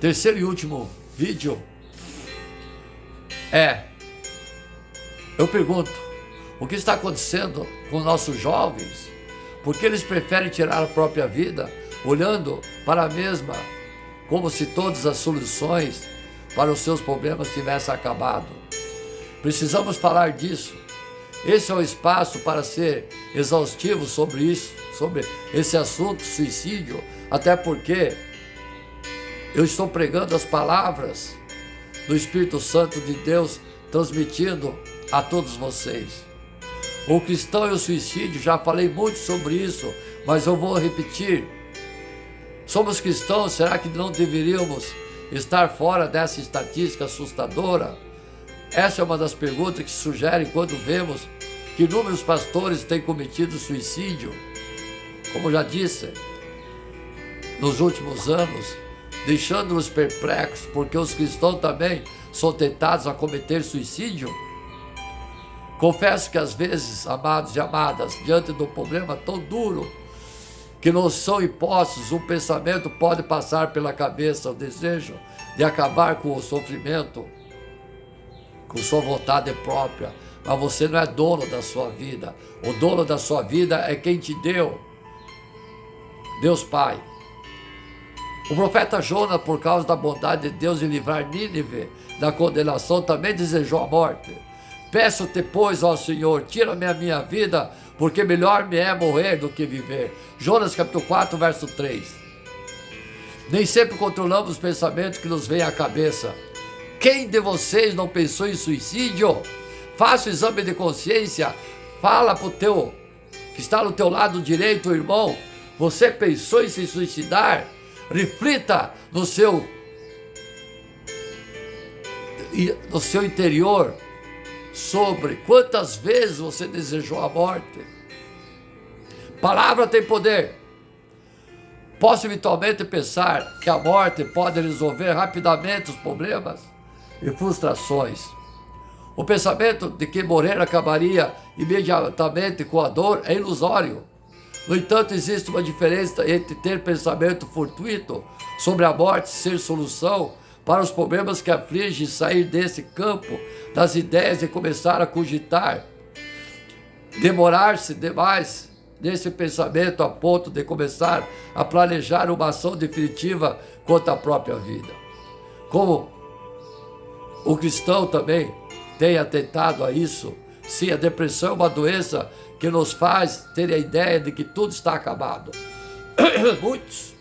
Terceiro e último vídeo eu pergunto, o que está acontecendo com nossos jovens? Por que eles preferem tirar a própria vida, olhando para a mesma, como se todas as soluções para os seus problemas tivessem acabado? Precisamos falar disso. Esse é o espaço para ser exaustivo sobre isso, sobre esse assunto, suicídio, até porque eu estou pregando as palavras do Espírito Santo de Deus, transmitindo a todos vocês. O cristão e o suicídio, já falei muito sobre isso, mas eu vou repetir. Somos cristãos, será que não deveríamos estar fora dessa estatística assustadora? Essa é uma das perguntas que se sugerem quando vemos que inúmeros pastores têm cometido suicídio, como já disse, nos últimos anos, deixando-nos perplexos, porque os cristãos também são tentados a cometer suicídio. Confesso que às vezes, amados e amadas, diante de um problema tão duro que nos são impostos, um pensamento pode passar pela cabeça, o desejo de acabar com o sofrimento, com sua vontade própria. Mas você não é dono da sua vida. O dono da sua vida é quem te deu, Deus Pai. O profeta Jonas, por causa da bondade de Deus em livrar Nínive da condenação, também desejou a morte. Peço-te, pois, ó Senhor, tira-me a minha vida, porque melhor me é morrer do que viver. Jonas capítulo 4, verso 3. Nem sempre controlamos os pensamentos que nos vêm à cabeça. Quem de vocês não pensou em suicídio? Faça o exame de consciência, fala para o teu, que está no teu lado direito, irmão, você pensou em se suicidar? Reflita no seu interior sobre quantas vezes você desejou a morte. Palavra tem poder. Posso eventualmente pensar que a morte pode resolver rapidamente os problemas e frustrações. O pensamento de que morrer acabaria imediatamente com a dor é ilusório. No entanto, existe uma diferença entre ter pensamento fortuito sobre a morte ser solução para os problemas que afligem, sair desse campo das ideias e começar a cogitar. Demorar-se demais nesse pensamento a ponto de começar a planejar uma ação definitiva contra a própria vida. Como o cristão também tem atentado a isso. Sim, a depressão é uma doença que nos faz ter a ideia de que tudo está acabado. Muitos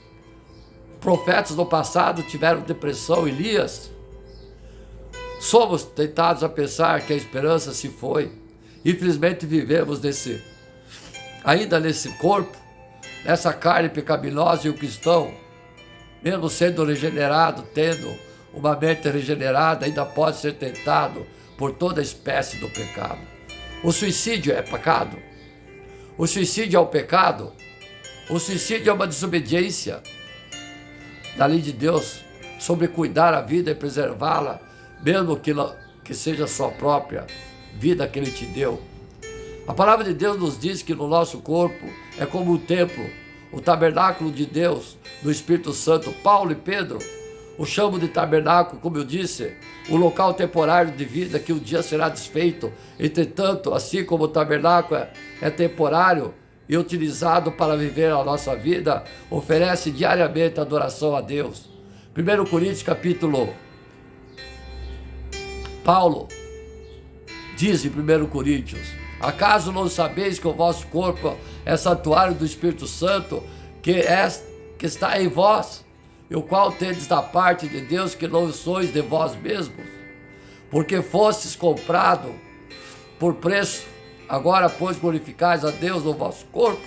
profetas no passado tiveram depressão, Elias. Somos tentados a pensar que a esperança se foi. Infelizmente vivemos ainda nesse corpo, nessa carne pecaminosa, e o cristão, mesmo sendo regenerado, tendo uma mente regenerada, ainda pode ser tentado por toda espécie do pecado. O suicídio é pecado. O suicídio é o pecado. O suicídio é uma desobediência da lei de Deus sobre cuidar a vida e preservá-la, mesmo que seja a sua própria vida que Ele te deu. A palavra de Deus nos diz que no nosso corpo é como um templo, o tabernáculo de Deus, do Espírito Santo. Paulo e Pedro o chamam de tabernáculo, como eu disse, o local temporário de vida que um dia será desfeito. Entretanto, assim como o tabernáculo é temporário e utilizado para viver a nossa vida, oferece diariamente adoração a Deus. 1 Coríntios capítulo... Paulo diz em 1 Coríntios: acaso não sabeis que o vosso corpo é santuário do Espírito Santo, que está em vós, e o qual tendes da parte de Deus, que não sois de vós mesmos, porque fostes comprado por preço, agora pois glorificais a Deus no vosso corpo.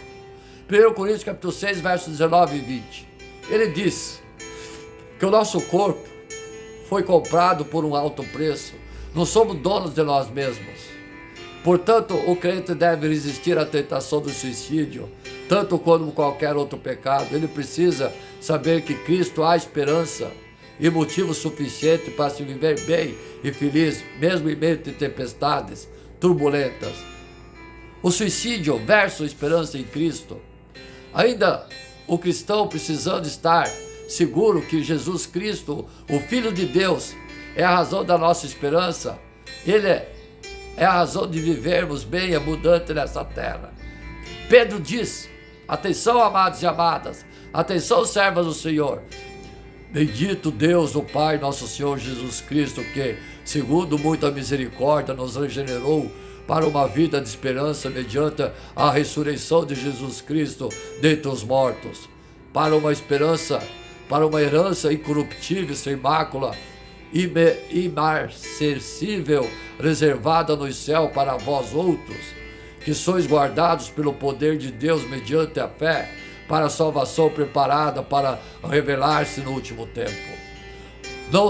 1 Coríntios capítulo 6, versos 19 e 20. Ele diz que o nosso corpo foi comprado por um alto preço. Não somos donos de nós mesmos. Portanto, o crente deve resistir à tentação do suicídio, tanto como qualquer outro pecado. Ele precisa saber que Cristo há esperança e motivo suficiente para se viver bem e feliz, mesmo em meio a tempestades turbulentas. O suicídio versus esperança em Cristo. Ainda o cristão precisando estar seguro que Jesus Cristo, o Filho de Deus, é a razão da nossa esperança. Ele é a razão de vivermos bem e abundante nessa terra. Pedro diz, atenção amados e amadas, atenção servas do Senhor, bendito Deus, o Pai, nosso Senhor Jesus Cristo, que, segundo muita misericórdia, nos regenerou para uma vida de esperança mediante a ressurreição de Jesus Cristo dentre os mortos, para uma esperança, para uma herança incorruptível, sem mácula, imarcessível, reservada no céu para vós outros, que sois guardados pelo poder de Deus mediante a fé, para a salvação preparada para revelar-se no último tempo.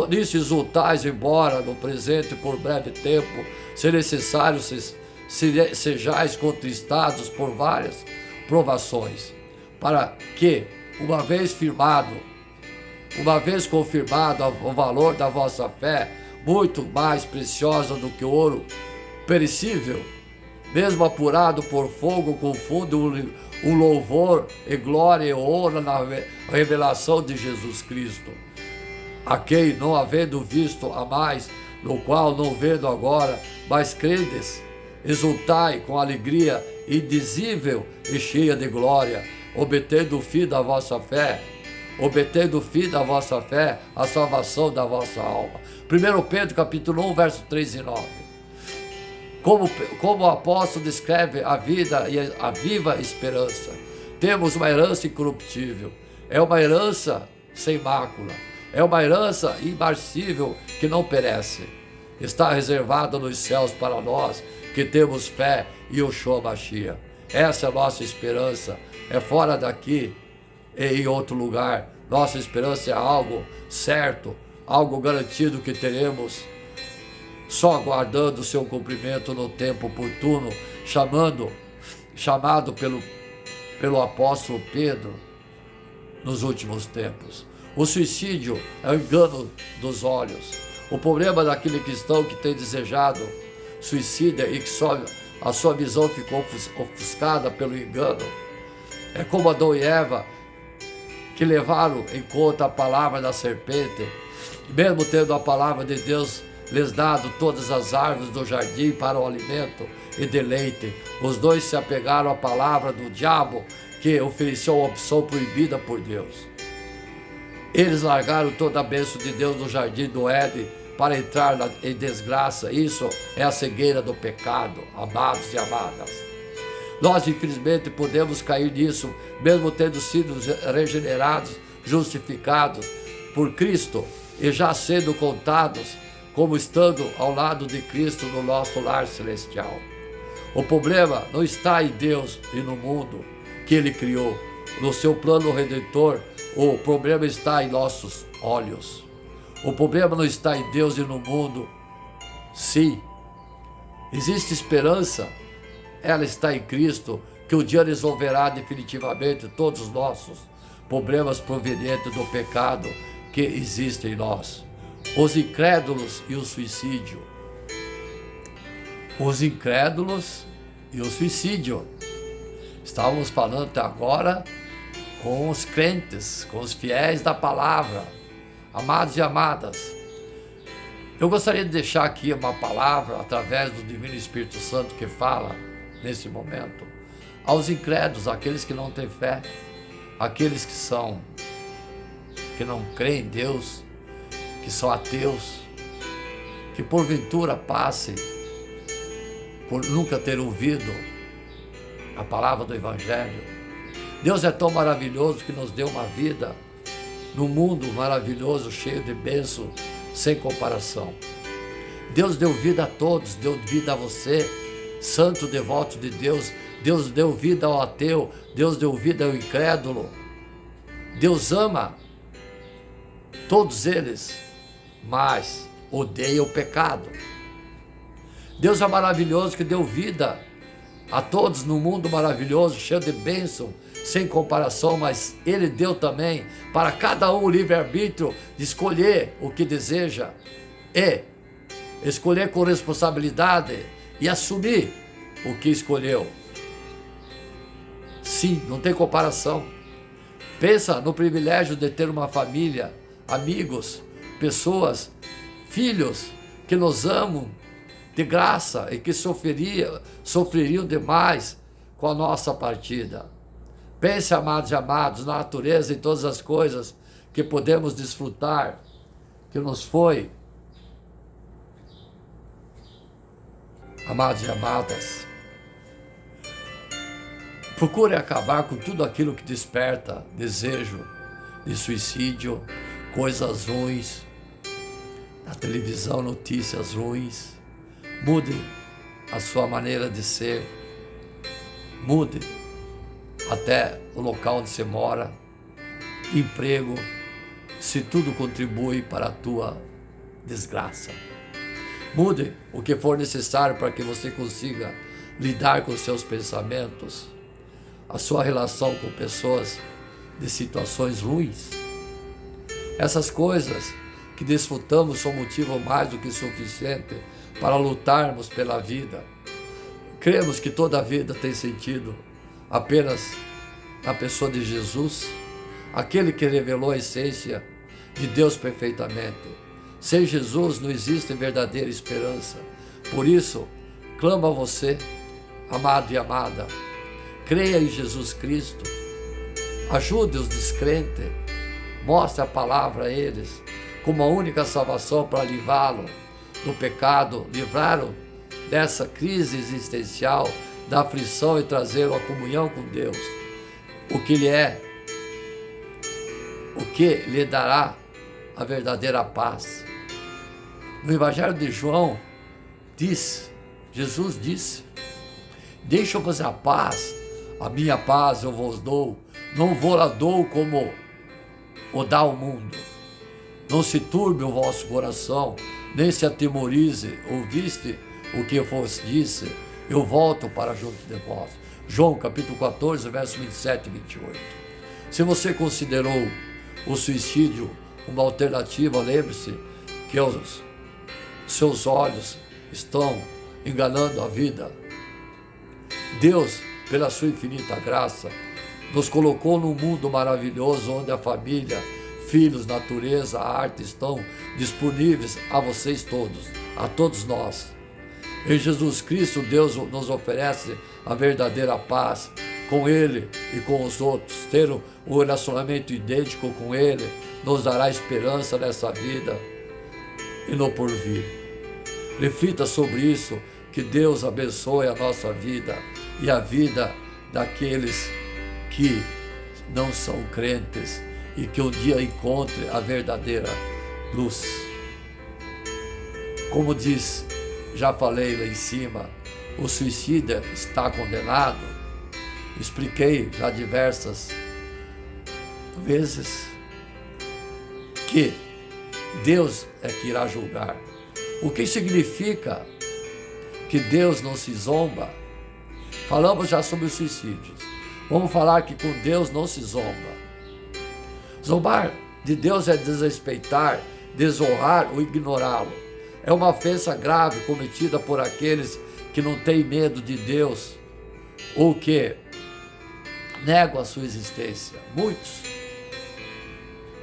Nisso exultais, embora no presente por breve tempo, se necessário sejais contristados por várias provações, para que, uma vez confirmado o valor da vossa fé, muito mais preciosa do que o ouro perecível, mesmo apurado por fogo, confunde o louvor e glória e honra na revelação de Jesus Cristo, a quem, não havendo visto a mais, no qual não vendo agora, mas credes, exultai com alegria indizível e cheia de glória, obtendo o fim da vossa fé, a salvação da vossa alma. 1 Pedro capítulo 1, verso 3 e 9. Como o apóstolo descreve a vida e a viva esperança, temos uma herança incorruptível, é uma herança sem mácula, é uma herança imarcível que não perece, está reservada nos céus para nós que temos fé em Yeshua Mashiach. Essa é a nossa esperança, é fora daqui e em outro lugar. Nossa esperança é algo certo, algo garantido que teremos, só aguardando o seu cumprimento no tempo oportuno, chamado pelo apóstolo Pedro nos últimos tempos. O suicídio é o engano dos olhos. O problema daquele cristão que tem desejado suicida e que só a sua visão ficou ofuscada pelo engano é como Adão e Eva, que levaram em conta a palavra da serpente, mesmo tendo a palavra de Deus lhes dado todas as árvores do jardim para o alimento e deleite. Os dois se apegaram à palavra do diabo, que ofereceu uma opção proibida por Deus. Eles largaram toda a bênção de Deus no jardim do Éden para entrar em desgraça. Isso é a cegueira do pecado, amados e amadas. Nós, infelizmente, podemos cair nisso, mesmo tendo sido regenerados, justificados por Cristo e já sendo contados como estando ao lado de Cristo no nosso lar celestial. O problema não está em Deus e no mundo que Ele criou, no seu plano redentor. O problema está em nossos olhos. O problema não está em Deus e no mundo. Sim, existe esperança, ela está em Cristo, que o dia resolverá definitivamente todos os nossos problemas provenientes do pecado que existe em nós. Os incrédulos e o suicídio. Os incrédulos e o suicídio. Estávamos falando até agora com os crentes, com os fiéis da palavra. Amados e amadas, eu gostaria de deixar aqui uma palavra através do Divino Espírito Santo que fala nesse momento aos incrédulos, aqueles que não têm fé, aqueles que não creem em Deus, que são ateus, que porventura passem por nunca ter ouvido a palavra do Evangelho. Deus é tão maravilhoso que nos deu uma vida num mundo maravilhoso, cheio de bênçãos, sem comparação. Deus deu vida a todos, deu vida a você, santo devoto de Deus. Deus deu vida ao ateu, Deus deu vida ao incrédulo. Deus ama todos eles, mas odeia o pecado. Deus é maravilhoso que deu vida a todos no mundo maravilhoso, cheio de bênção, sem comparação, mas Ele deu também para cada um o livre-arbítrio de escolher o que deseja e escolher com responsabilidade e assumir o que escolheu. Sim, não tem comparação. Pensa no privilégio de ter uma família, amigos, pessoas, filhos que nos amam de graça e que sofreriam demais com a nossa partida. Pense, amados e amados, na natureza e todas as coisas que podemos desfrutar, que nos foi. Amados e amadas, procure acabar com tudo aquilo que desperta desejo de suicídio, coisas ruins, na televisão, notícias ruins. Mude a sua maneira de ser, mude até o local onde você mora, emprego, se tudo contribui para a tua desgraça. Mude o que for necessário para que você consiga lidar com os seus pensamentos, a sua relação com pessoas de situações ruins. Essas coisas que desfrutamos são motivo mais do que suficiente para lutarmos pela vida. Cremos que toda a vida tem sentido apenas na pessoa de Jesus, aquele que revelou a essência de Deus perfeitamente. Sem Jesus não existe verdadeira esperança. Por isso, clamo a você, amado e amada, creia em Jesus Cristo, ajude os descrentes, mostre a palavra a eles como a única salvação para livrá-lo do pecado, livrá-lo dessa crise existencial, da aflição e trazê-lo à comunhão com Deus, o que lhe dará a verdadeira paz. No Evangelho de João, Jesus disse: deixo-vos a paz, a minha paz eu vos dou, não vou lá dou como o dá o mundo. Não se turbe o vosso coração, nem se atemorize. Ouviste o que eu vos disse, eu volto para junto de vós. João capítulo 14, verso 27 e 28. Se você considerou o suicídio uma alternativa, lembre-se que os seus olhos estão enganando a vida. Deus, pela sua infinita graça, nos colocou num mundo maravilhoso onde a família, filhos, natureza, a arte estão disponíveis a vocês todos, a todos nós. Em Jesus Cristo, Deus nos oferece a verdadeira paz com Ele e com os outros. Ter um relacionamento idêntico com Ele nos dará esperança nessa vida e no porvir. Reflita sobre isso, que Deus abençoe a nossa vida e a vida daqueles que não são crentes e que um dia encontre a verdadeira luz. Como diz, já falei lá em cima, o suicida está condenado. Expliquei já diversas vezes que Deus é que irá julgar. O que significa que Deus não se zomba? Falamos já sobre os suicídios. Vamos falar que com Deus não se zomba. Zombar de Deus é desrespeitar, desonrar ou ignorá-lo. É uma ofensa grave cometida por aqueles que não têm medo de Deus ou que negam a sua existência. Muitos.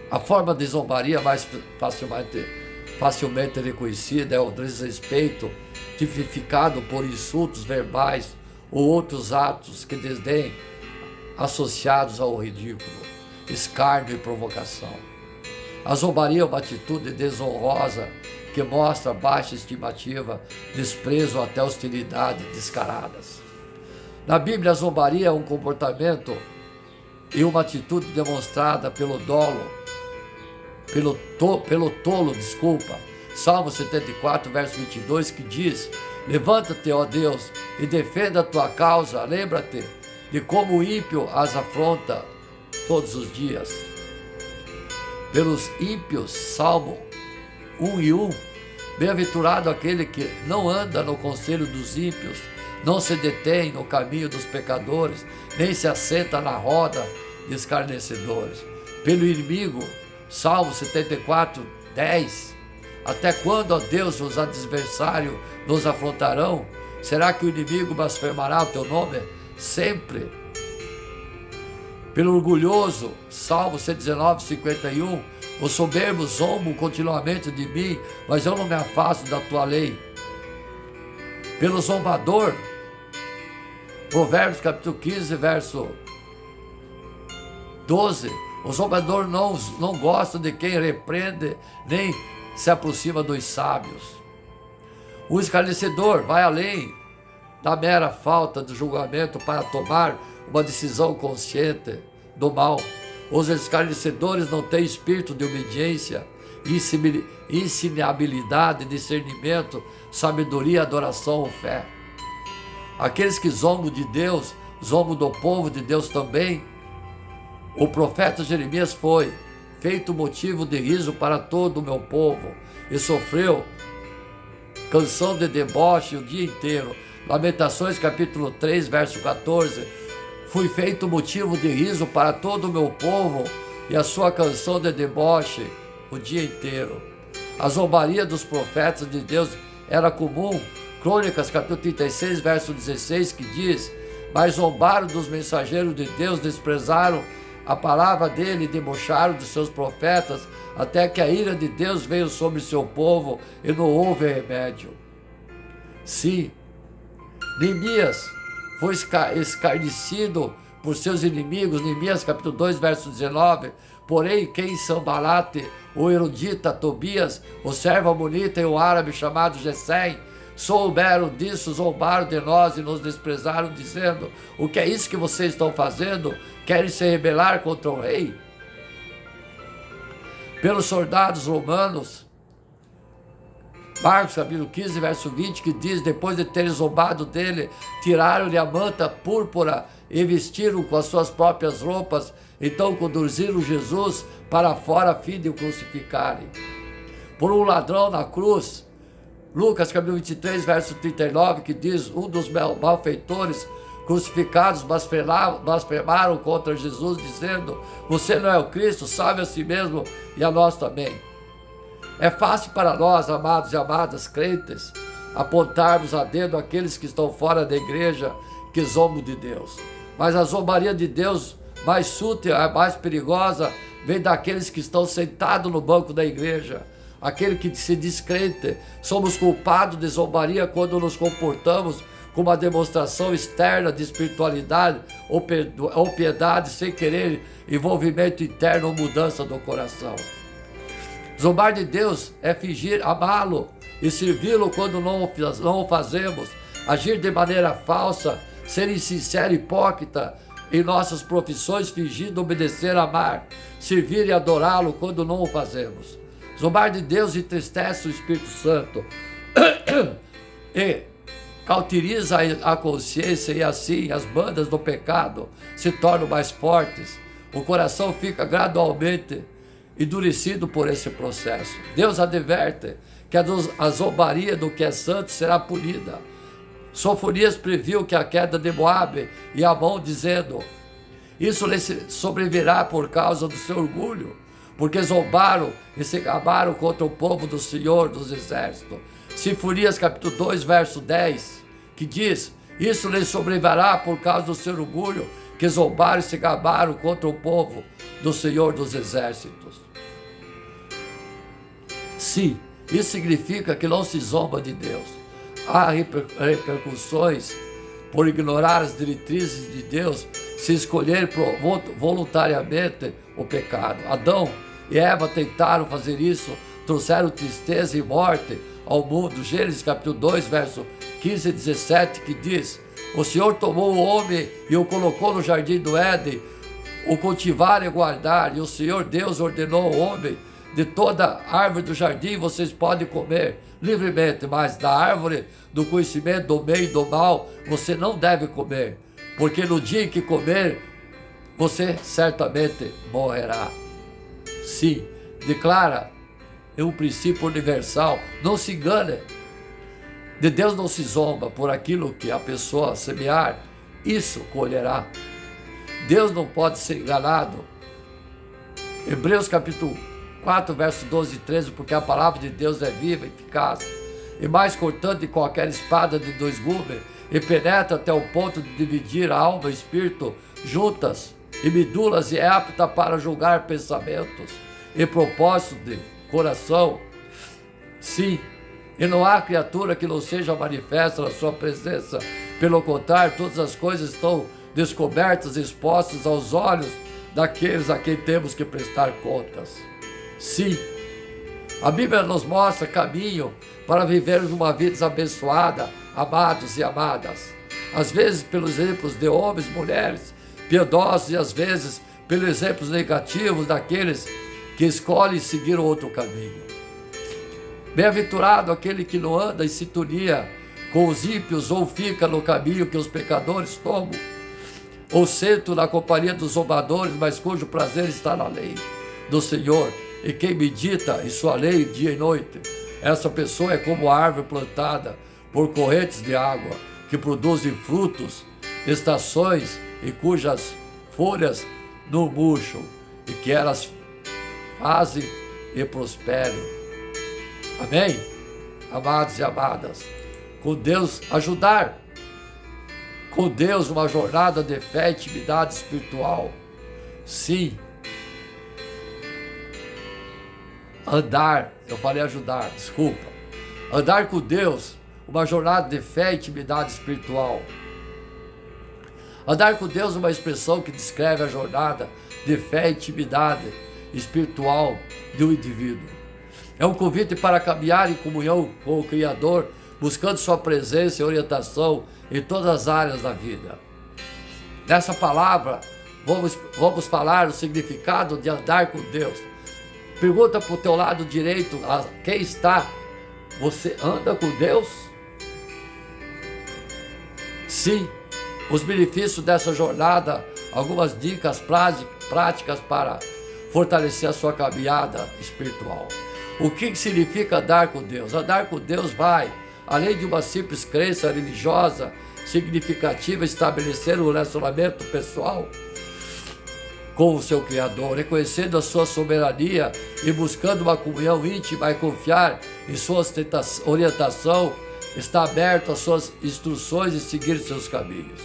A forma de zombaria mais facilmente reconhecida é o desrespeito tipificado por insultos verbais ou outros atos que desdém associados ao ridículo, escárnio e provocação. A zombaria é uma atitude desonrosa que mostra baixa estimativa, desprezo ou até hostilidade descaradas. Na Bíblia, a zombaria é um comportamento e uma atitude demonstrada pelo tolo, Salmo 74, verso 22, que diz: levanta-te, ó Deus, e defenda a tua causa. Lembra-te de como o ímpio as afronta todos os dias. Pelos ímpios, Salmo 1:1, bem-aventurado aquele que não anda no conselho dos ímpios, não se detém no caminho dos pecadores, nem se assenta na roda de escarnecedores. Pelo inimigo, Salmo 74:10, até quando, ó Deus, os adversários nos afrontarão? Será que o inimigo blasfemará o teu nome? Sempre. Pelo orgulhoso, Salmo 119, 51, os soberbos zombam continuamente de mim, mas eu não me afasto da tua lei. Pelo zombador, Provérbios capítulo 15, verso 12, o zombador não gosta de quem repreende, nem se aproxima dos sábios. O escarnecedor vai além da mera falta de julgamento para tomar uma decisão consciente do mal. Os escarnecedores não têm espírito de obediência, ensinabilidade, discernimento, sabedoria, adoração ou fé. Aqueles que zombam de Deus, zombam do povo de Deus também. O profeta Jeremias foi feito motivo de riso para todo o meu povo e sofreu canção de deboche o dia inteiro. Lamentações capítulo 3, verso 14. Fui feito motivo de riso para todo o meu povo e a sua canção de deboche o dia inteiro. A zombaria dos profetas de Deus era comum. Crônicas capítulo 36, verso 16, que diz: mas zombaram dos mensageiros de Deus, desprezaram a palavra dele, debocharam de seus profetas, até que a ira de Deus veio sobre seu povo e não houve remédio. Sim, Neemias foi escarnecido por seus inimigos, Neemias capítulo 2, verso 19, porém quem Sambalate, o erudita Tobias, o servo amonita e o árabe chamado Gesem, souberam disso, zombaram de nós e nos desprezaram, dizendo: o que é isso que vocês estão fazendo? Querem se rebelar contra o rei? Pelos soldados romanos, Marcos capítulo 15, verso 20, que diz: depois de terem zombado dele, tiraram-lhe a manta púrpura e vestiram com as suas próprias roupas, então conduziram Jesus para fora a fim de o crucificarem. Por um ladrão na cruz, Lucas capítulo 23, verso 39, que diz: um dos malfeitores crucificados blasfemaram contra Jesus, dizendo: você não é o Cristo, salve a si mesmo e a nós também. É fácil para nós, amados e amadas crentes, apontarmos a dedo aqueles que estão fora da igreja, que zombam de Deus. Mas a zombaria de Deus mais sutil, a mais perigosa, vem daqueles que estão sentados no banco da igreja. Aquele que se diz crente. Somos culpados de zombaria quando nos comportamos com uma demonstração externa de espiritualidade ou piedade, sem querer envolvimento interno ou mudança do coração. Zombar de Deus é fingir amá-lo e servi-lo quando não o fazemos, agir de maneira falsa, ser insincero e hipócrita em nossas profissões, fingindo obedecer, amar, servir e adorá-lo quando não o fazemos. Zombar de Deus entristece o Espírito Santo e cauteriza a consciência, e assim as bandas do pecado se tornam mais fortes. O coração fica gradualmente endurecido por esse processo. Deus adverte que a zombaria do que é santo será punida. Sofonias previu que a queda de Moabe e Amon, dizendo: isso lhe sobrevirá por causa do seu orgulho, porque zombaram e se gabaram contra o povo do Senhor dos Exércitos. Sinfonias capítulo 2, verso 10, que diz: isso lhe sobrevirá por causa do seu orgulho, que zombaram e se gabaram contra o povo do Senhor dos Exércitos. Sim, isso significa que não se zomba de Deus. Há repercussões por ignorar as diretrizes de Deus, se escolher voluntariamente o pecado. Adão e Eva tentaram fazer isso, trouxeram tristeza e morte ao mundo. Gênesis capítulo 2, verso 15 e 17, que diz: o Senhor tomou o homem e o colocou no jardim do Éden, o cultivar e guardar, e o Senhor Deus ordenou ao homem: de toda árvore do jardim vocês podem comer livremente, mas da árvore do conhecimento do bem e do mal você não deve comer, porque no dia em que comer, você certamente morrerá. Sim, declara um princípio universal. Não se engane. De Deus não se zomba. Por aquilo que a pessoa semear, isso colherá. Deus não pode ser enganado. Hebreus capítulo 4, verso 12 e 13, porque a palavra de Deus é viva e eficaz, e mais cortante de qualquer espada de dois gumes, e penetra até o ponto de dividir a alma e o espírito, juntas e medulas, e é apta para julgar pensamentos e propósitos de coração. Sim, e não há criatura que não seja manifesta na sua presença. Pelo contrário, todas as coisas estão descobertas, expostas aos olhos daqueles a quem temos que prestar contas. Sim, a Bíblia nos mostra caminho para vivermos uma vida abençoada, amados e amadas. Às vezes pelos exemplos de homens e mulheres piedosos, e às vezes pelos exemplos negativos daqueles que escolhem seguir outro caminho. Bem-aventurado aquele que não anda em sintonia com os ímpios, ou fica no caminho que os pecadores tomam, ou sento na companhia dos zombadores, mas cujo prazer está na lei do Senhor, e quem medita em sua lei dia e noite. Essa pessoa é como a árvore plantada por correntes de água, que produzem frutos, estações, e cujas folhas não murcham, e que elas fazem e prosperem. Amém? Amados e amadas, com Deus ajudar, com Deus uma jornada de fé e intimidade espiritual. Sim. Andar, eu falei ajudar, desculpa. Andar com Deus, uma jornada de fé e intimidade espiritual. Andar com Deus é uma expressão que descreve a jornada de fé e intimidade espiritual de um indivíduo. É um convite para caminhar em comunhão com o Criador, buscando sua presença e orientação em todas as áreas da vida. Nessa palavra, vamos falar o significado de andar com Deus. Pergunta para o teu lado direito, a quem está? Você anda com Deus? Sim. Os benefícios dessa jornada, algumas dicas práticas para fortalecer a sua caminhada espiritual. O que significa andar com Deus? Andar com Deus vai, além de uma simples crença religiosa significativa, estabelecer um relacionamento pessoal com o seu Criador, reconhecendo a sua soberania e buscando uma comunhão íntima e confiar em sua orientação, está aberto às suas instruções e seguir seus caminhos.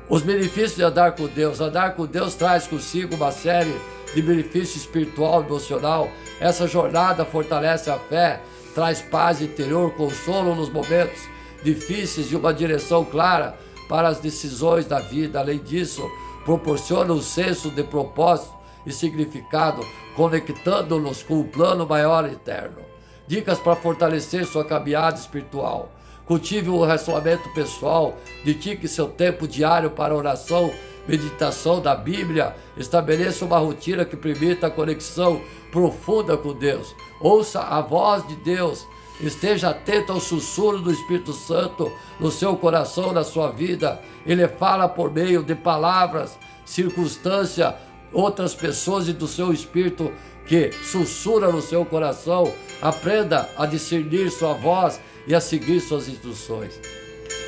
Os benefícios de andar com Deus traz consigo uma série de benefícios espiritual e emocional. Essa jornada fortalece a fé, traz paz interior, consolo nos momentos difíceis e uma direção clara para as decisões da vida. Além disso, proporciona um senso de propósito e significado, conectando-nos com o plano maior e eterno. Dicas para fortalecer sua caminhada espiritual. Cultive um relacionamento pessoal, dedique seu tempo diário para oração, meditação da Bíblia, estabeleça uma rotina que permita a conexão profunda com Deus. Ouça a voz de Deus, esteja atento ao sussurro do Espírito Santo no seu coração, na sua vida. Ele fala por meio de palavras, circunstância, outras pessoas e do seu espírito que sussurra no seu coração. Aprenda a discernir sua voz e a seguir suas instruções.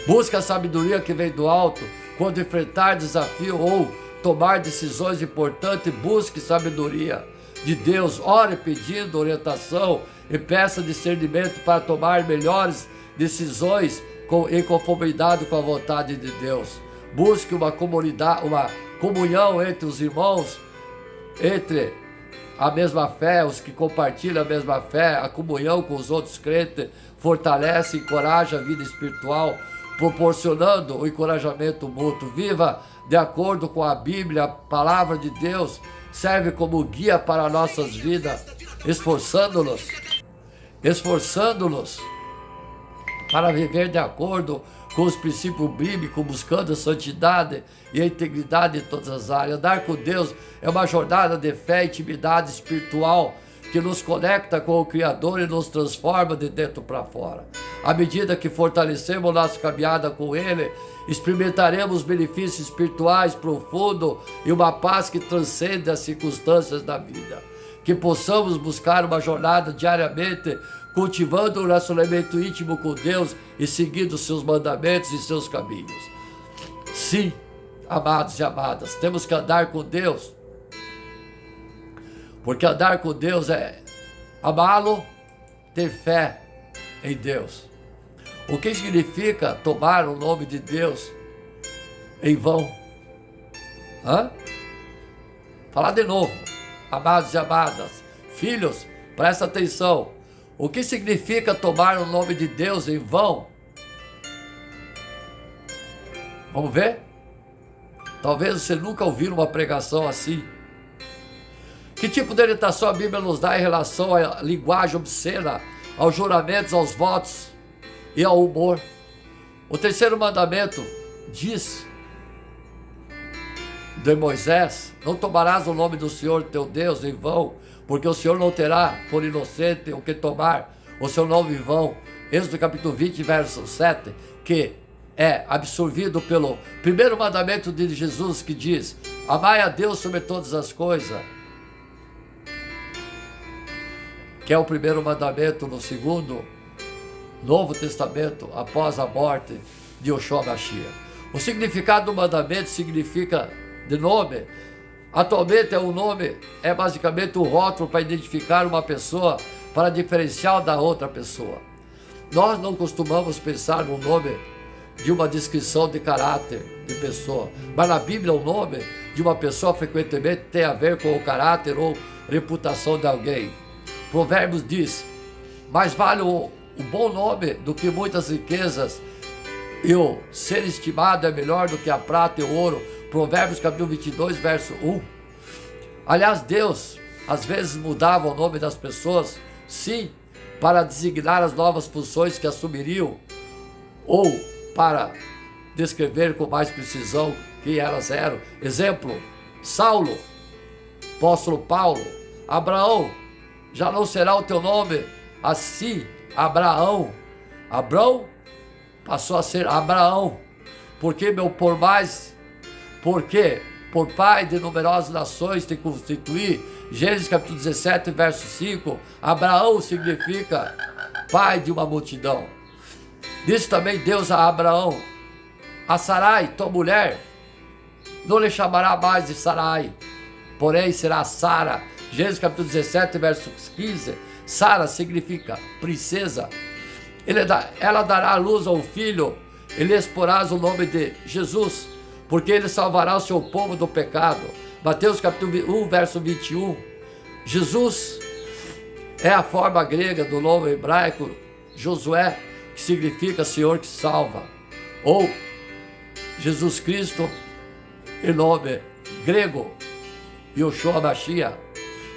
Busque a sabedoria que vem do alto. Quando enfrentar desafio ou tomar decisões importantes, busque sabedoria de Deus. Ore pedindo orientação e peça discernimento para tomar melhores decisões em conformidade com a vontade de Deus. Busque uma comunhão entre os irmãos, entre a mesma fé, os que compartilham a mesma fé. A comunhão com os outros crentes fortalece e encoraja a vida espiritual, proporcionando o encorajamento mútuo. Viva de acordo com a Bíblia. A palavra de Deus serve como guia para nossas vidas, esforçando-nos para viver de acordo com os princípios bíblicos, buscando a santidade e a integridade em todas as áreas. Andar com Deus é uma jornada de fé e intimidade espiritual que nos conecta com o Criador e nos transforma de dentro para fora. À medida que fortalecemos nossa caminhada com Ele, experimentaremos benefícios espirituais profundos e uma paz que transcende as circunstâncias da vida. Que possamos buscar uma jornada diariamente, cultivando um relacionamento íntimo com Deus e seguindo seus mandamentos e seus caminhos. Sim, amados e amadas, temos que andar com Deus, porque andar com Deus é amá-lo, ter fé em Deus. O que significa tomar o nome de Deus em vão? falar de novo, amados e amadas, filhos, presta atenção. O que significa tomar o nome de Deus em vão? Vamos ver? Talvez você nunca ouviu uma pregação assim. Que tipo de orientação a Bíblia nos dá em relação à linguagem obscena, aos juramentos, aos votos e ao humor? O terceiro mandamento diz de Moisés: não tomarás o nome do Senhor teu Deus em vão, porque o Senhor não terá por inocente o que tomar o seu nome em vão. Êxodo capítulo 20, verso 7, que é absorvido pelo primeiro mandamento de Jesus, que diz: amai a Deus sobre todas as coisas, que é o primeiro mandamento no segundo Novo Testamento, após a morte de Yoshua Mashiach. O significado do mandamento significa de nome. Atualmente o nome é basicamente um rótulo para identificar uma pessoa, para diferenciar da outra pessoa. Nós não costumamos pensar no nome de uma descrição de caráter de pessoa, mas na Bíblia o nome de uma pessoa frequentemente tem a ver com o caráter ou reputação de alguém. Provérbios diz: mais vale o bom nome do que muitas riquezas, e o ser estimado é melhor do que a prata e o ouro. Provérbios capítulo 22, verso 1. Aliás, Deus às vezes mudava o nome das pessoas, sim, para designar as novas funções que assumiriam, ou para descrever com mais precisão quem elas eram. Exemplo: Saulo, apóstolo Paulo. Abraão, já não será o teu nome assim, Abraão. Abrão passou a ser Abraão, porque por pai de numerosas nações te constituí. Gênesis capítulo 17, verso 5. Abraão significa pai de uma multidão. Disse também Deus a Abraão: a Sarai, tua mulher, não lhe chamará mais de Sarai, porém será Sara. Gênesis capítulo 17, verso 15. Sara significa princesa. Ela dará à luz a um filho, e lhe exporás o nome de Jesus, porque ele salvará o seu povo do pecado. Mateus capítulo 1, verso 21. Jesus é a forma grega do nome hebraico Josué, que significa Senhor que salva, ou Jesus Cristo em nome grego, Yoshua Mashiach.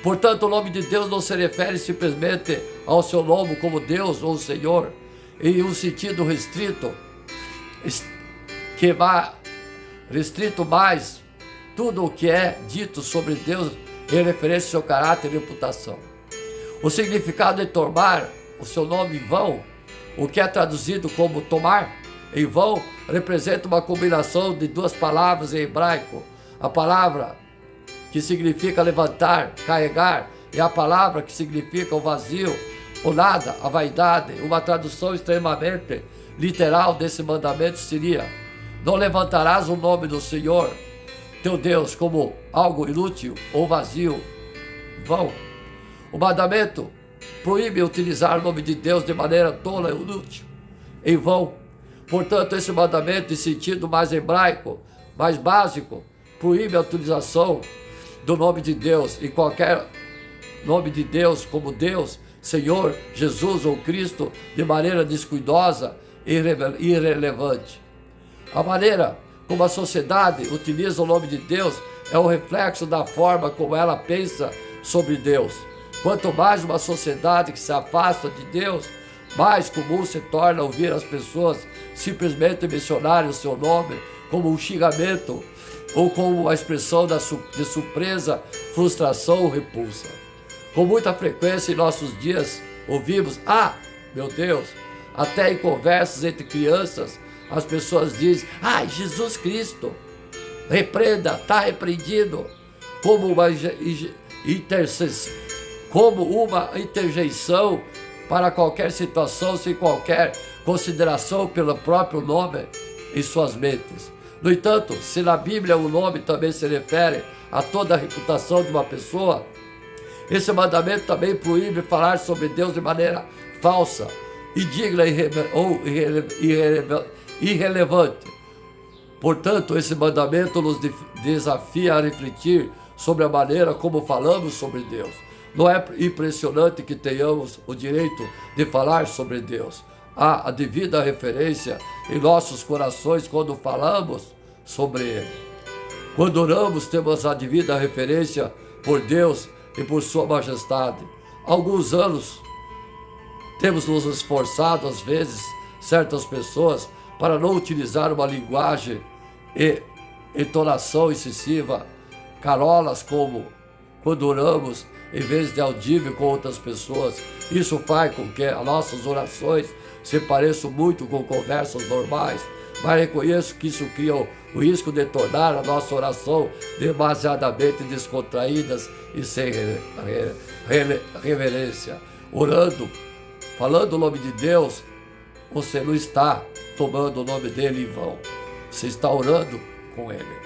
Portanto, o nome de Deus não se refere simplesmente ao seu nome como Deus ou Senhor, em um sentido restrito, mais tudo o que é dito sobre Deus em referência ao seu caráter e reputação. O significado de tomar o seu nome em vão, o que é traduzido como tomar em vão, representa uma combinação de duas palavras em hebraico. A palavra que significa levantar, carregar, e a palavra que significa o vazio, o nada, a vaidade. Uma tradução extremamente literal desse mandamento seria: não levantarás o nome do Senhor teu Deus como algo inútil ou vazio, vão. O mandamento proíbe utilizar o nome de Deus de maneira tola e inútil, em vão. Portanto, esse mandamento, em sentido mais hebraico, mais básico, proíbe a utilização do nome de Deus e qualquer nome de Deus como Deus, Senhor, Jesus ou Cristo de maneira descuidosa e irrelevante. A maneira como a sociedade utiliza o nome de Deus é um reflexo da forma como ela pensa sobre Deus. Quanto mais uma sociedade que se afasta de Deus, mais comum se torna ouvir as pessoas simplesmente mencionarem o seu nome como um xingamento ou como uma expressão de surpresa, frustração ou repulsa. Com muita frequência em nossos dias ouvimos: ah, meu Deus. Até em conversas entre crianças as pessoas dizem: ai, Jesus Cristo, repreenda, está repreendido, como uma interjeição para qualquer situação, sem qualquer consideração pelo próprio nome em suas mentes. No entanto, se na Bíblia o nome também se refere a toda a reputação de uma pessoa, esse mandamento também proíbe falar sobre Deus de maneira falsa, indigna ou irrelevante. Portanto, esse mandamento nos desafia a refletir sobre a maneira como falamos sobre Deus. Não é impressionante que tenhamos o direito de falar sobre Deus. Há a devida referência em nossos corações quando falamos sobre Ele. Quando oramos, temos a devida referência por Deus e por Sua Majestade. Há alguns anos, temos nos esforçado, às vezes, certas pessoas, para não utilizar uma linguagem e entonação excessiva, carolas como quando oramos, em vez de audível com outras pessoas. Isso faz com que as nossas orações se pareçam muito com conversas normais, mas reconheço que isso cria o risco de tornar a nossa oração demasiadamente descontraídas e sem reverência. Orando, falando o nome de Deus, você não está tomando o nome dele em vão. Você está orando com ele.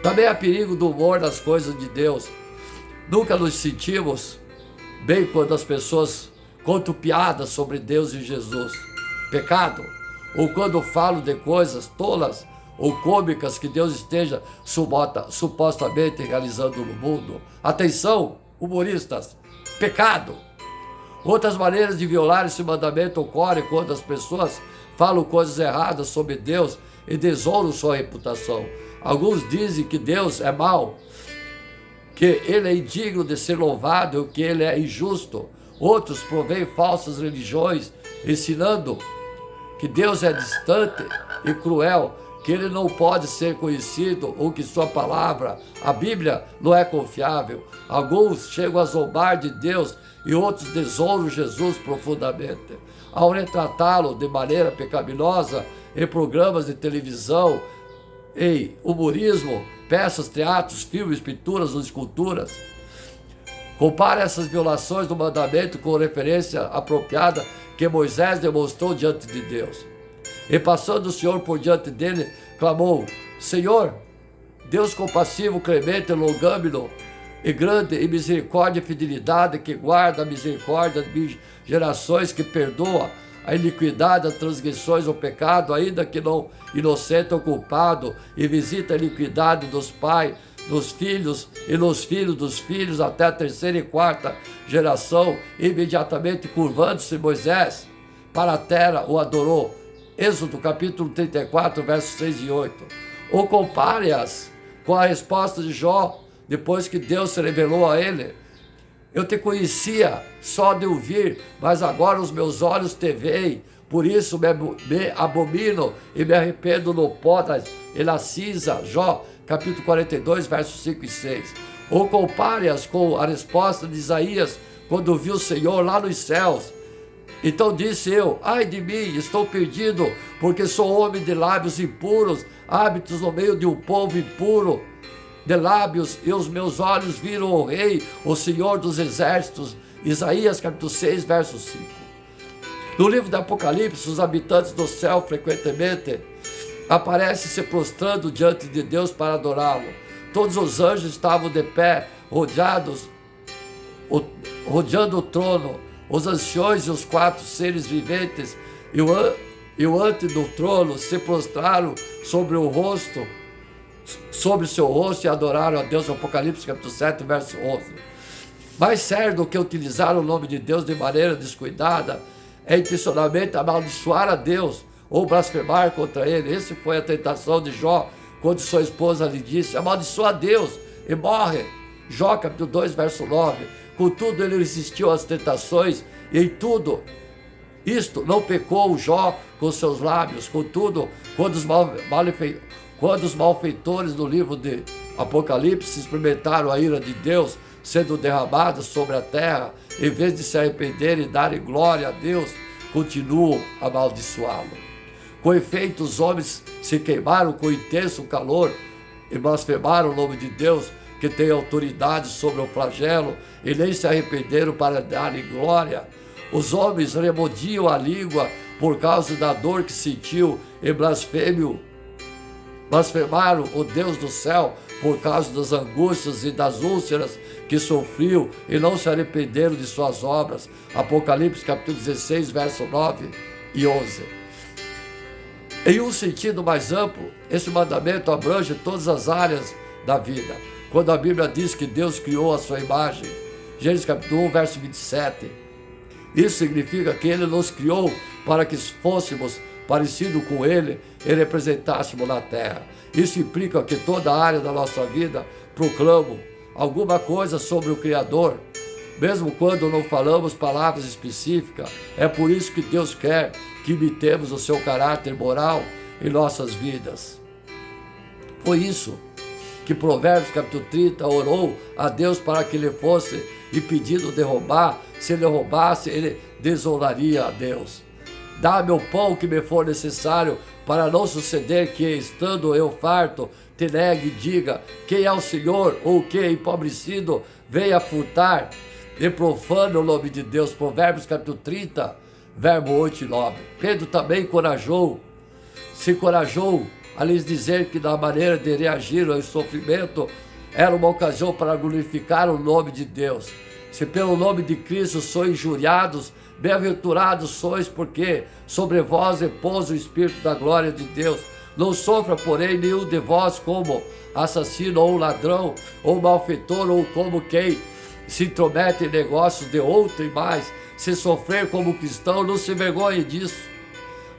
Também há perigo do humor nas coisas de Deus. Nunca nos sentimos bem quando as pessoas contam piadas sobre Deus e Jesus. Pecado. Ou quando falam de coisas tolas ou cômicas que Deus esteja supostamente realizando no mundo. Atenção, humoristas. Pecado. Outras maneiras de violar esse mandamento ocorrem quando as pessoas falam coisas erradas sobre Deus e desonram sua reputação. Alguns dizem que Deus é mau, que Ele é indigno de ser louvado, que Ele é injusto. Outros provêm falsas religiões, ensinando que Deus é distante e cruel, que Ele não pode ser conhecido ou que Sua palavra, a Bíblia, não é confiável. Alguns chegam a zombar de Deus e outros desonram Jesus profundamente. Ao retratá-lo de maneira pecaminosa em programas de televisão, em humorismo, peças, teatros, filmes, pinturas ou esculturas. Compare essas violações do mandamento com referência apropriada que Moisés demonstrou diante de Deus. E passando o Senhor por diante dele, clamou: Senhor, Deus compassivo, clemente, longânimo e grande em misericórdia e fidelidade, que guarda a misericórdia de gerações, que perdoa a iniquidade, as transgressões, o pecado, ainda que não inocente ou culpado, e visita a iniquidade dos pais, dos filhos e nos filhos dos filhos, até a terceira e quarta geração. Imediatamente curvando-se Moisés para a terra, o adorou. Êxodo capítulo 34, versos 6 e 8. Ou compare-as com a resposta de Jó, depois que Deus se revelou a ele: eu te conhecia só de ouvir, mas agora os meus olhos te veem. Por isso me abomino e me arrependo no pó e na cinza. Jó, capítulo 42, versos 5 e 6. Ou compare-as com a resposta de Isaías, quando viu o Senhor lá nos céus. Então disse eu: ai de mim, estou perdido, porque sou homem de lábios impuros, hábitos no meio de um povo impuro de lábios, e os meus olhos viram o Rei, o Senhor dos Exércitos. Isaías capítulo 6, verso 5. No livro do Apocalipse, os habitantes do céu frequentemente aparecem se prostrando diante de Deus para adorá-lo. Todos os anjos estavam de pé, rodeando o trono. Os anciões e os 4 seres viventes e o ante do trono se prostraram sobre seu rosto e adoraram a Deus. Apocalipse capítulo 7, verso 11. Mais sério do que utilizar o nome de Deus de maneira descuidada é intencionalmente amaldiçoar a Deus ou blasfemar contra ele. Essa foi a tentação de Jó, quando sua esposa lhe disse: amaldiçoa a Deus e morre. Jó capítulo 2, verso 9. Contudo, ele resistiu às tentações, e em tudo isto não pecou Jó com seus lábios. Contudo, quando os malfeitores do livro de Apocalipse experimentaram a ira de Deus sendo derramada sobre a terra, em vez de se arrependerem e darem glória a Deus, continuam a amaldiçoá-lo. Com efeito, os homens se queimaram com intenso calor e blasfemaram o nome de Deus, que tem autoridade sobre o flagelo, e nem se arrependeram para darem glória. Os homens remodiam a língua por causa da dor que sentiu, e blasfemaram o Deus do céu por causa das angústias e das úlceras que sofreu, e não se arrependeram de suas obras. Apocalipse capítulo 16, verso 9 e 11. Em um sentido mais amplo, esse mandamento abrange todas as áreas da vida. quando a Bíblia diz que Deus criou a sua imagem. Gênesis capítulo 1, verso 27. Isso significa que Ele nos criou para que fôssemos parecidos com Ele e representássemos na terra. Isso implica que toda a área da nossa vida proclamo alguma coisa sobre o Criador, mesmo quando não falamos palavras específicas. É por isso que Deus quer que imitemos o seu caráter moral em nossas vidas. Foi isso que Provérbios capítulo 30 orou a Deus para que ele fosse impedido de roubar. Se ele roubasse, ele desonraria a Deus. Dá-me o pão que me for necessário, para não suceder que, estando eu farto, te negue e diga: quem é o Senhor? Ou que, empobrecido, venha furtar e profane o nome de Deus. Provérbios capítulo 30, verbo 8 e 9. Pedro também se encorajou a lhes dizer que da maneira de reagir ao sofrimento era uma ocasião para glorificar o nome de Deus. Se pelo nome de Cristo sois injuriados, bem-aventurados sois, porque sobre vós repousa o Espírito da glória de Deus. Não sofra, porém, nenhum de vós como assassino, ou ladrão, ou malfeitor, ou como quem se intromete em negócios de outro, e mais, se sofrer como cristão, não se envergonhe disso.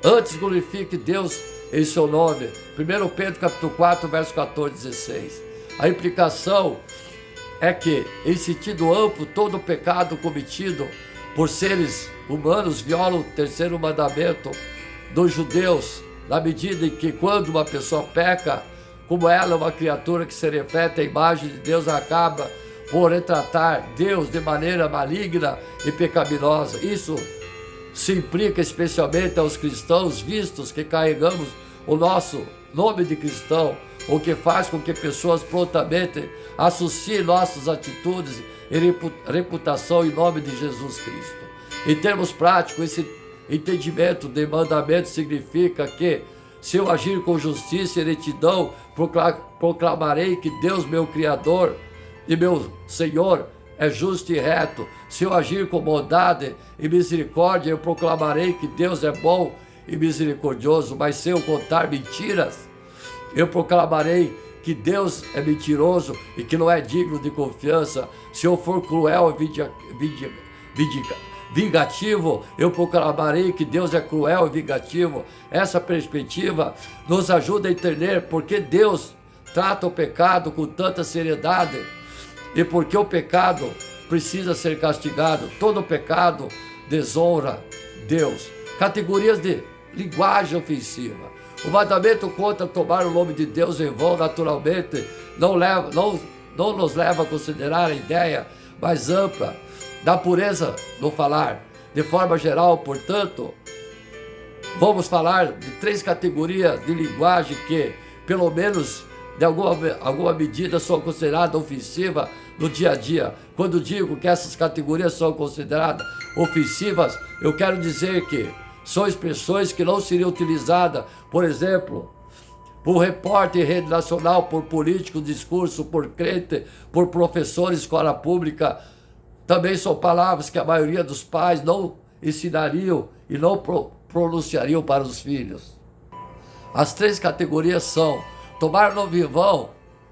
Antes glorifique Deus em seu nome. 1 Pedro capítulo 4, verso 14 e 16. A implicação é que, em sentido amplo, todo pecado cometido por seres humanos viola o terceiro mandamento dos judeus, na medida em que, quando uma pessoa peca, como ela é uma criatura que se reflete à imagem de Deus, acaba por retratar Deus de maneira maligna e pecaminosa. Isso se implica especialmente aos cristãos, vistos que carregamos o nosso nome de cristão, o que faz com que pessoas prontamente associem nossas atitudes e reputação em nome de Jesus Cristo. Em termos práticos, esse entendimento de mandamento significa que, se eu agir com justiça e retidão, proclamarei que Deus, meu Criador e meu Senhor, é justo e reto. Se eu agir com bondade e misericórdia, eu proclamarei que Deus é bom e misericordioso. Mas se eu contar mentiras, eu proclamarei que Deus é mentiroso e que não é digno de confiança. Se eu for cruel e vingativo, eu proclamarei que Deus é cruel e vingativo. Essa perspectiva nos ajuda a entender por que Deus trata o pecado com tanta seriedade e por que o pecado precisa ser castigado. Todo pecado desonra Deus. Categorias de linguagem ofensiva. O mandamento contra tomar o nome de Deus em vão, naturalmente, não nos leva a considerar a ideia mais ampla da pureza no falar. De forma geral, portanto, vamos falar de 3 categorias de linguagem que, pelo menos de alguma medida, são consideradas ofensivas no dia a dia. Quando digo que essas categorias são consideradas ofensivas, eu quero dizer que são expressões que não seriam utilizadas, por exemplo, por repórter em rede nacional, por político, discurso, por crente, por professor em escola pública. Também são palavras que a maioria dos pais não ensinariam e não pronunciariam para os filhos. As 3 categorias são: tomar o nome em vão,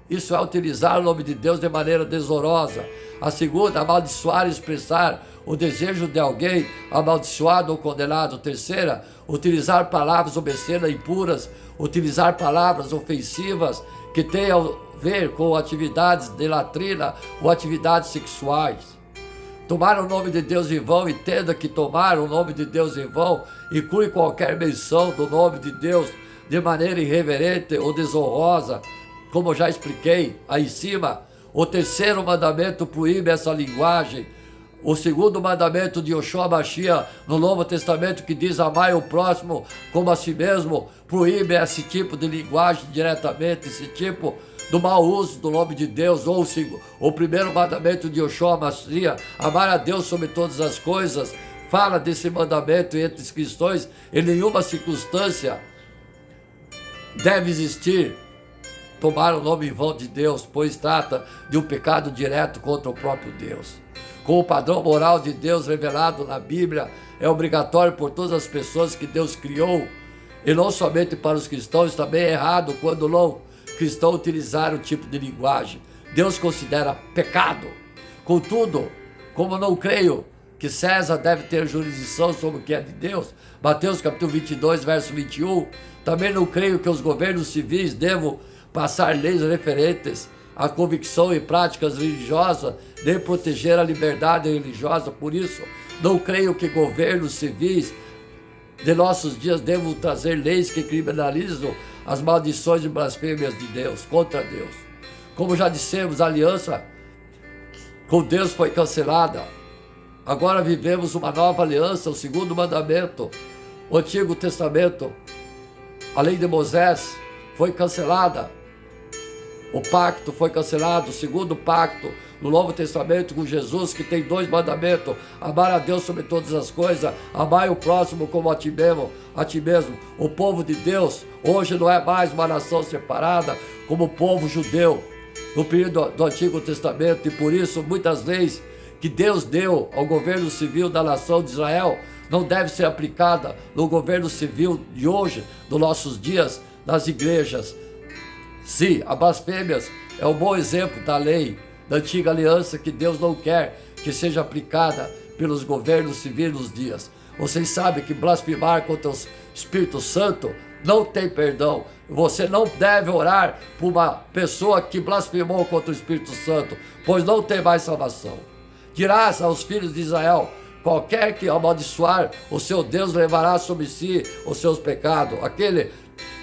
isso é utilizar o nome de Deus de maneira desonrosa. A segunda, amaldiçoar e expressar o desejo de alguém amaldiçoado ou condenado. Terceira, utilizar palavras obscenas e impuras, utilizar palavras ofensivas que tenham a ver com atividades de latrina ou atividades sexuais. Tomar o nome de Deus em vão, entenda que tomar o nome de Deus em vão inclui qualquer menção do nome de Deus de maneira irreverente ou desonrosa, como já expliquei aí em cima. O terceiro mandamento proíbe essa linguagem. O segundo mandamento de Yoshua Mashiach no Novo Testamento, que diz amai o próximo como a si mesmo, proíbe esse tipo de linguagem diretamente, esse tipo do mau uso do nome de Deus. Ou o primeiro mandamento de Yoshua Mashiach, amar a Deus sobre todas as coisas, fala desse mandamento entre os cristãos. Em nenhuma circunstância deve existir tomar o nome em vão de Deus, pois trata de um pecado direto contra o próprio Deus. Com o padrão moral de Deus revelado na Bíblia, é obrigatório por todas as pessoas que Deus criou, e não somente para os cristãos. Também é errado quando não cristãos utilizarem o tipo de linguagem. Deus considera pecado. Contudo, como não creio que César deve ter jurisdição sobre o que é de Deus, Mateus capítulo 22, verso 21, também não creio que os governos civis devam passar leis referentes à convicção e práticas religiosas, nem proteger a liberdade religiosa. Por isso, não creio que governos civis de nossos dias devam trazer leis que criminalizam as maldições e blasfêmias de Deus, contra Deus. Como já dissemos, a aliança com Deus foi cancelada. Agora vivemos uma nova aliança, o segundo mandamento. O Antigo Testamento, a lei de Moisés, foi cancelada. O pacto foi cancelado, o segundo pacto no Novo Testamento com Jesus, que tem 2 mandamentos: amar a Deus sobre todas as coisas, amar o próximo como a ti mesmo. O povo de Deus hoje não é mais uma nação separada como o povo judeu no período do Antigo Testamento, e por isso muitas leis que Deus deu ao governo civil da nação de Israel não devem ser aplicadas no governo civil de hoje, nos nossos dias, nas igrejas. Sim, a blasfêmia é um bom exemplo da lei da antiga aliança que Deus não quer que seja aplicada pelos governos civis nos dias. Vocês sabem que blasfemar contra o Espírito Santo não tem perdão. Você não deve orar por uma pessoa que blasfemou contra o Espírito Santo, pois não tem mais salvação. Dirás aos filhos de Israel: qualquer que amaldiçoar o seu Deus levará sobre si os seus pecados. Aquele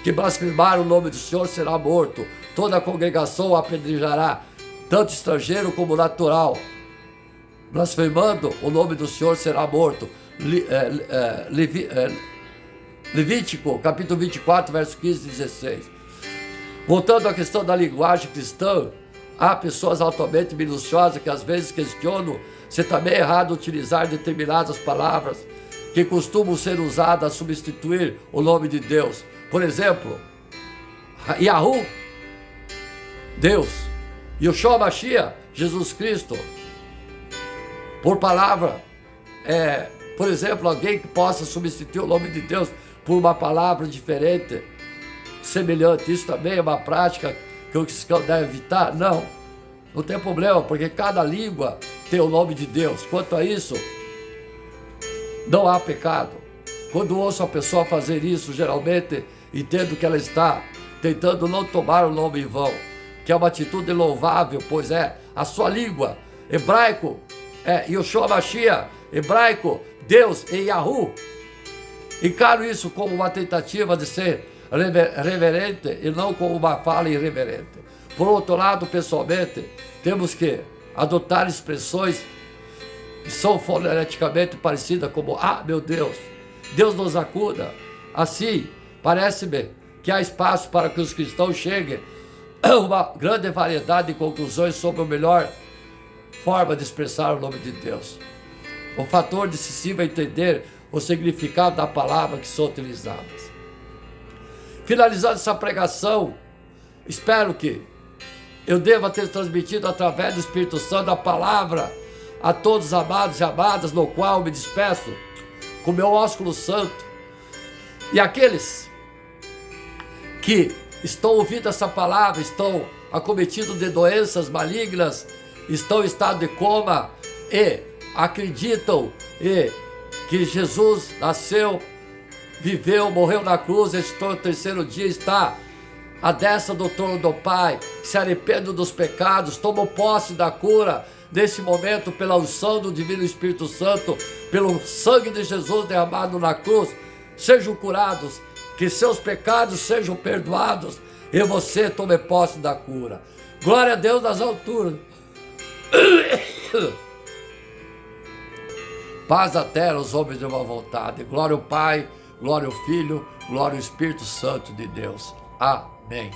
que blasfemar o nome do Senhor será morto. Toda a congregação o apedrejará, tanto estrangeiro como natural. Blasfemando o nome do Senhor será morto. Levítico, capítulo 24, verso 15 e 16. Voltando à questão da linguagem cristã, há pessoas altamente minuciosas que às vezes questionam se também é errado utilizar determinadas palavras que costumam ser usadas a substituir o nome de Deus. Por exemplo, Yahu, Deus, Yeshua Mashiach, Jesus Cristo. Por palavra, por exemplo, alguém que possa substituir o nome de Deus por uma palavra diferente, semelhante. Isso também é uma prática que o cristão deve evitar? Não tem problema, porque cada língua tem o nome de Deus. Quanto a isso, não há pecado. Quando ouço a pessoa fazer isso, geralmente entendo que ela está tentando não tomar o nome em vão, que é uma atitude louvável, pois é a sua língua. Hebraico é Yeshua Mashiach, hebraico Deus e Yahu. Encaro isso como uma tentativa de ser reverente e não como uma fala irreverente. Por outro lado, pessoalmente, temos que adotar expressões que são foneticamente parecidas, como meu Deus, Deus nos acuda. Assim, parece-me que há espaço para que os cristãos cheguem a uma grande variedade de conclusões sobre a melhor forma de expressar o nome de Deus. O fator decisivo é entender o significado da palavra que são utilizadas. Finalizando essa pregação, espero que eu deva ter transmitido através do Espírito Santo a palavra a todos os amados e amadas, no qual me despeço com meu ósculo santo. E aqueles que estão ouvindo essa palavra, estão acometidos de doenças malignas, estão em estado de coma e acreditam que Jesus nasceu, viveu, morreu na cruz, ressuscitou no terceiro dia, está à destra do trono do Pai, se arrependam dos pecados, tomam posse da cura nesse momento pela unção do Divino Espírito Santo, pelo sangue de Jesus derramado na cruz, sejam curados, que seus pecados sejam perdoados e você tome posse da cura. Glória a Deus nas alturas. Paz à terra aos homens de uma vontade. Glória ao Pai, glória ao Filho, glória ao Espírito Santo de Deus. Amém.